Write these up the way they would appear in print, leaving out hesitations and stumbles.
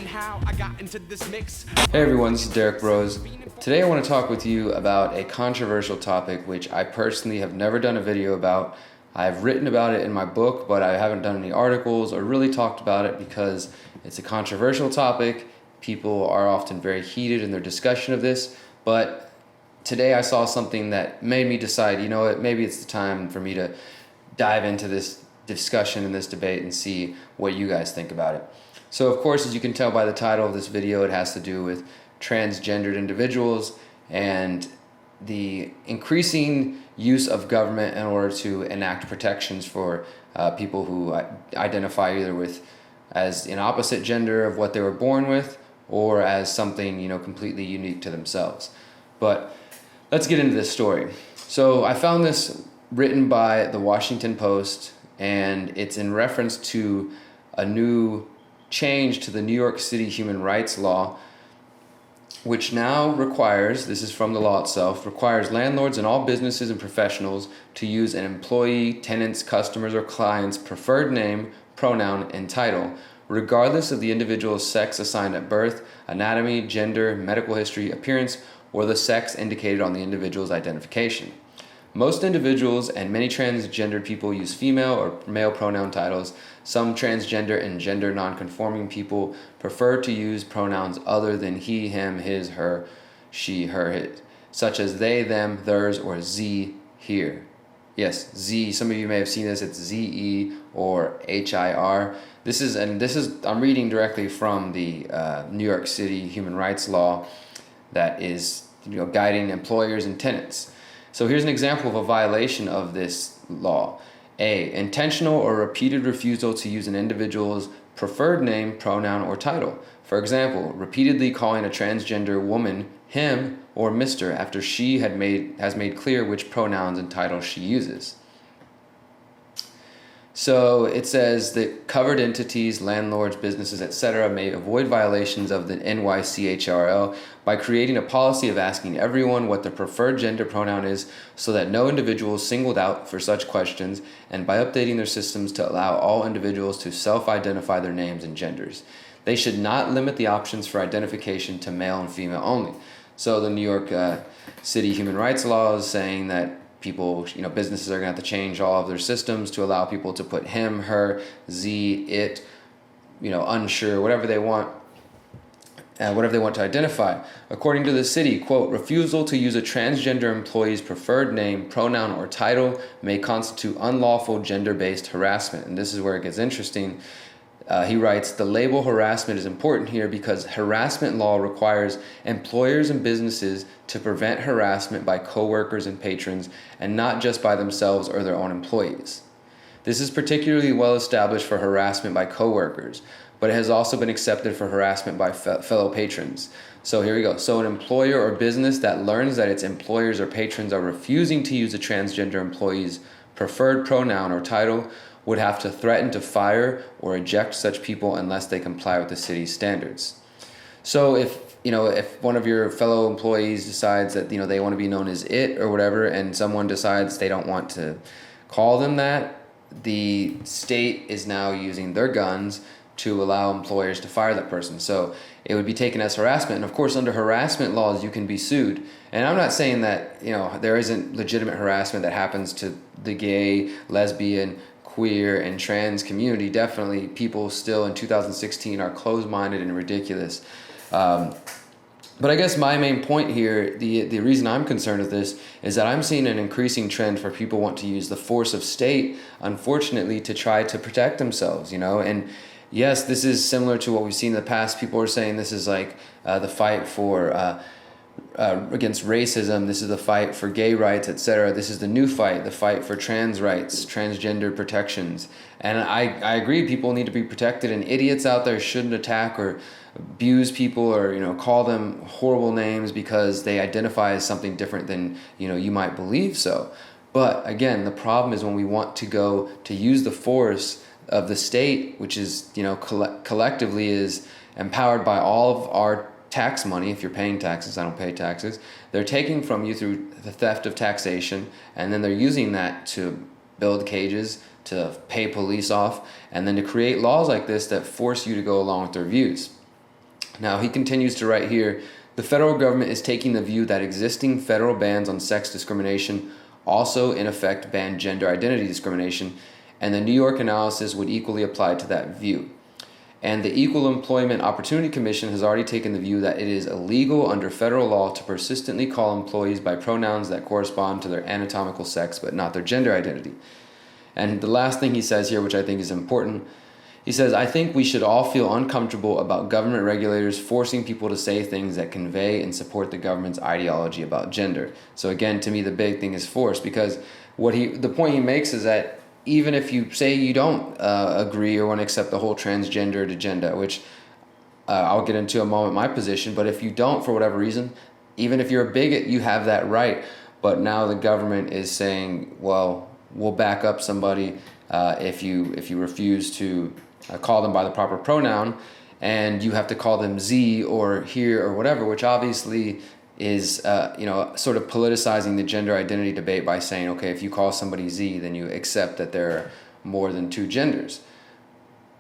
how I got into this mix. Hey everyone, this is Derrick Bros. Today I want to talk with you about a controversial topic which I personally have never done a video about. I've written about it in my book, but I haven't done any articles or really talked about it because it's a controversial topic. People are often very heated in their discussion of this, but today I saw something that made me decide, you know what, maybe it's the time for me to dive into this discussion and this debate and see what you guys think about it. So of course, as you can tell by the title of this video, it has to do with transgendered individuals and the increasing use of government in order to enact protections for people who identify either with as an opposite gender of what they were born with or as something, completely unique to themselves. But let's get into this story. So I found this written by the Washington Post, and it's in reference to a new change to the New York City human rights law, which now requires, this is from the law itself, requires landlords and all businesses and professionals to use an employee, tenants, customers, or client's preferred name, pronoun, and title, regardless of the individual's sex assigned at birth, anatomy, gender, medical history, appearance, or the sex indicated on the individual's identification. Most individuals and many transgendered people use female or male pronoun titles. Some transgender and gender nonconforming people prefer to use pronouns other than he, him, his, her, she, her, his, such as they, them, theirs, or Z, here. Yes, Z, some of you may have seen this, it's Z-E or H-I-R. I'm reading directly from the New York City human rights law that is guiding employers and tenants. So here's an example of a violation of this law. A, intentional or repeated refusal to use an individual's preferred name, pronoun, or title. For example, repeatedly calling a transgender woman him or Mr. after she has made clear which pronouns and titles she uses. So it says that covered entities, landlords, businesses, etc. may avoid violations of the NYCHRL by creating a policy of asking everyone what their preferred gender pronoun is so that no individual is singled out for such questions, and by updating their systems to allow all individuals to self-identify their names and genders. They should not limit the options for identification to male and female only. So the New York City human rights law is saying that people, businesses are going to have to change all of their systems to allow people to put him, her, Z, it, unsure, whatever they want to identify. According to the city, quote, refusal to use a transgender employee's preferred name, pronoun, or title may constitute unlawful gender-based harassment. And this is where it gets interesting. He writes, the label harassment is important here because harassment law requires employers and businesses to prevent harassment by coworkers and patrons and not just by themselves or their own employees. This is particularly well established for harassment by coworkers, but it has also been accepted for harassment by fellow patrons. So here we go. So an employer or business that learns that its employers or patrons are refusing to use a transgender employee's preferred pronoun or title would have to threaten to fire or eject such people unless they comply with the city's standards. So if one of your fellow employees decides that they want to be known as it or whatever, and someone decides they don't want to call them that, the state is now using their guns to allow employers to fire that person. So it would be taken as harassment. And of course, under harassment laws, you can be sued. And I'm not saying that there isn't legitimate harassment that happens to the gay, lesbian, queer, and trans community. Definitely, people still in 2016 are closed-minded and ridiculous. But I guess my main point here, the reason I'm concerned with this, is that I'm seeing an increasing trend for people want to use the force of state, unfortunately, to try to protect themselves, And yes, this is similar to what we've seen in the past. People are saying this is like the fight for against racism. This is the fight for gay rights, etc. This is the new fight, the fight for trans rights, transgender protections. And I agree, people need to be protected, and idiots out there shouldn't attack or abuse people or call them horrible names because they identify as something different than you might believe so. But again, the problem is when we want to go to use the force of the state, which is collectively is empowered by all of our tax money. If you're paying taxes, I don't pay taxes. They're taking from you through the theft of taxation, and then they're using that to build cages, to pay police off, and then to create laws like this that force you to go along with their views. Now, he continues to write here, the federal government is taking the view that existing federal bans on sex discrimination also in effect ban gender identity discrimination, and the New York analysis would equally apply to that view. And the Equal Employment Opportunity Commission has already taken the view that it is illegal under federal law to persistently call employees by pronouns that correspond to their anatomical sex but not their gender identity. And the last thing he says here, which I think is important, he says, I think we should all feel uncomfortable about government regulators forcing people to say things that convey and support the government's ideology about gender. So again, to me, the big thing is force, because the point he makes is that even if you say you don't agree or want to accept the whole transgender agenda, which I'll get into in a moment my position, but if you don't for whatever reason, even if you're a bigot, you have that right. But now the government is saying, well, we'll back up somebody if you refuse to call them by the proper pronoun, and you have to call them Z or here or whatever, which obviously is sort of politicizing the gender identity debate by saying, okay, if you call somebody Z, then you accept that there are more than two genders.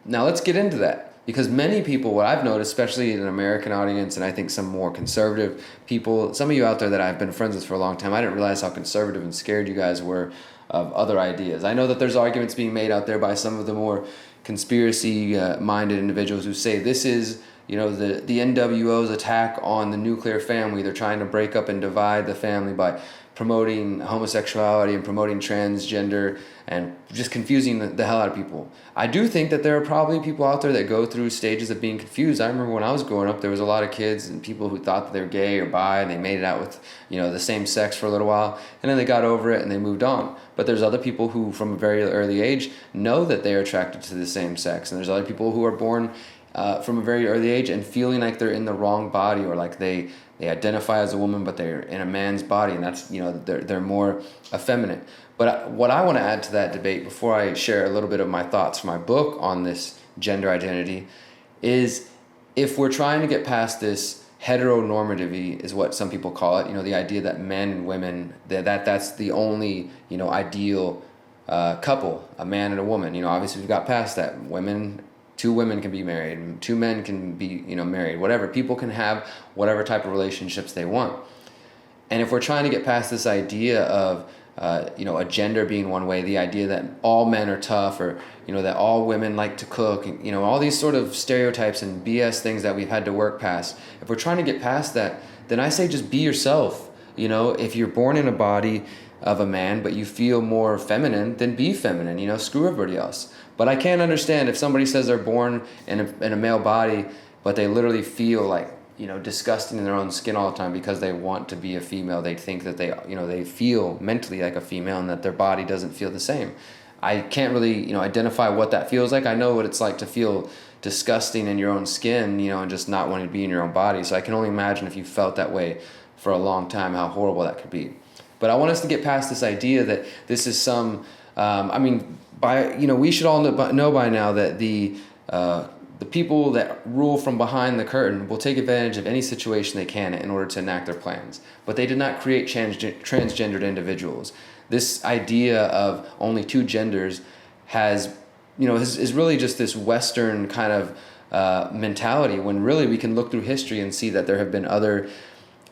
Now let's get into that, because many people, what I've noticed, especially in an American audience, and I think some more conservative people, some of you out there that I've been friends with for a long time, I didn't realize how conservative and scared you guys were of other ideas. I know that there's arguments being made out there by some of the more conspiracy-minded individuals who say this is the NWO's attack on the nuclear family. They're trying to break up and divide the family by promoting homosexuality and promoting transgender and just confusing the hell out of people. I do think that there are probably people out there that go through stages of being confused. I remember when I was growing up, there was a lot of kids and people who thought that they were gay or bi, and they made it out with the same sex for a little while, and then they got over it and they moved on. But there's other people who from a very early age know that they are attracted to the same sex, and there's other people who are born from a very early age and feeling like they're in the wrong body, or like they identify as a woman but they're in a man's body, and that's they're more effeminate. But what I want to add to that debate before I share a little bit of my thoughts from my book on this gender identity is, if we're trying to get past this heteronormativity, is what some people call it, the idea that men and women, that's the only ideal couple, a man and a woman. Obviously we've got past that. Two women can be married, two men can be, married, whatever. People can have whatever type of relationships they want. And if we're trying to get past this idea of, a gender being one way, the idea that all men are tough, or, that all women like to cook, and, all these sort of stereotypes and BS things that we've had to work past. If we're trying to get past that, then I say just be yourself. If you're born in a body of a man, but you feel more feminine, then be feminine, screw everybody else. But I can't understand if somebody says they're born in a male body, but they literally feel like, disgusting in their own skin all the time because they want to be a female. They think that they feel mentally like a female and that their body doesn't feel the same. I can't really, identify what that feels like. I know what it's like to feel disgusting in your own skin, and just not wanting to be in your own body. So I can only imagine if you felt that way for a long time, how horrible that could be. But I want us to get past this idea that this is some, we should all know by now that the people that rule from behind the curtain will take advantage of any situation they can in order to enact their plans. But they did not create transgendered individuals. This idea of only two genders is really just this Western kind of mentality, when really we can look through history and see that there have been other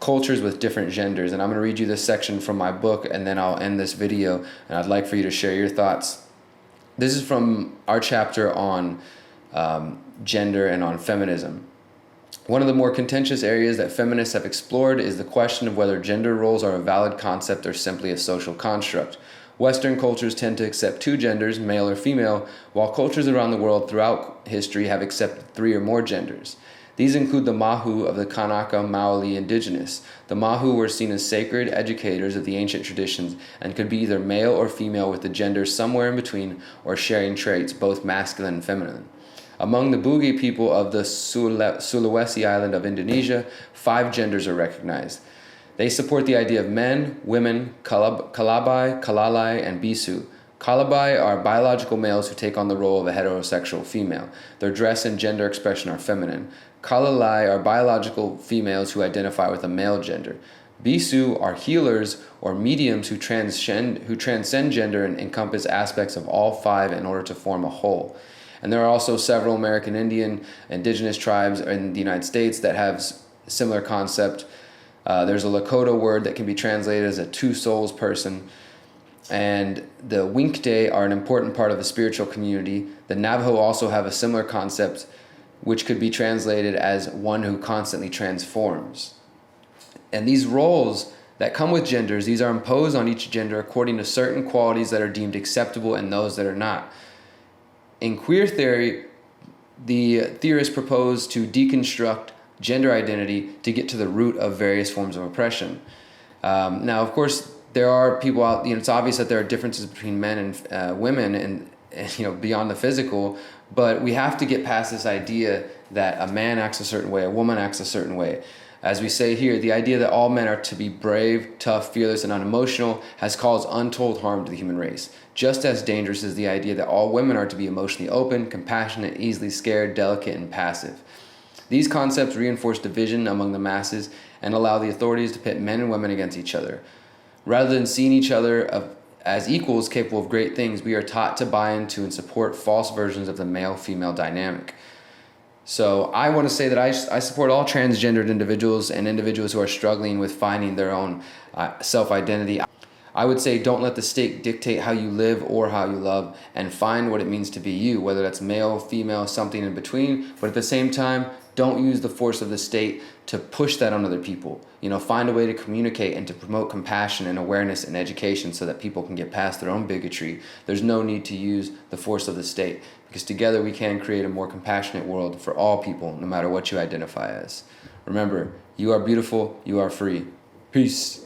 cultures with different genders. And I'm going to read you this section from my book, and then I'll end this video, and I'd like for you to share your thoughts. This is from our chapter on gender and on feminism. One of the more contentious areas that feminists have explored is the question of whether gender roles are a valid concept or simply a social construct. Western cultures tend to accept two genders, male or female, while cultures around the world throughout history have accepted three or more genders. These include the mahu of the Kanaka Maoli indigenous. The mahu were seen as sacred educators of the ancient traditions and could be either male or female, with the gender somewhere in between or sharing traits, both masculine and feminine. Among the Bugi people of the Sulawesi island of Indonesia, 5 genders are recognized. They support the idea of men, women, Calabai, Calalai, and Bissu. Calabai are biological males who take on the role of a heterosexual female. Their dress and gender expression are feminine. Calalai are biological females who identify with a male gender. Bissu are healers or mediums who transcend gender and encompass aspects of all 5 in order to form a whole. And there are also several American Indian, indigenous tribes in the United States that have similar concept. There's a Lakota word that can be translated as a two souls person. And the winkte are an important part of the spiritual community. The Navajo also have a similar concept, which could be translated as one who constantly transforms. And these roles that come with genders, these are imposed on each gender according to certain qualities that are deemed acceptable and those that are not. In queer theory, the theorists propose to deconstruct gender identity to get to the root of various forms of oppression. Now, of course, there are people out, it's obvious that there are differences between men and women and beyond the physical, but we have to get past this idea that a man acts a certain way, a woman acts a certain way. As we say here, the idea that all men are to be brave, tough, fearless, and unemotional has caused untold harm to the human race. Just as dangerous is the idea that all women are to be emotionally open, compassionate, easily scared, delicate, and passive. These concepts reinforce division among the masses and allow the authorities to pit men and women against each other. Rather than seeing each other as equals capable of great things, we are taught to buy into and support false versions of the male-female dynamic. So I want to say that I support all transgendered individuals and individuals who are struggling with finding their own self-identity. I would say don't let the state dictate how you live or how you love, and find what it means to be you, whether that's male, female, something in between. But at the same time, don't use the force of the state to push that on other people. Find a way to communicate and to promote compassion and awareness and education so that people can get past their own bigotry. There's no need to use the force of the state, because together we can create a more compassionate world for all people, no matter what you identify as. Remember, you are beautiful, you are free. Peace.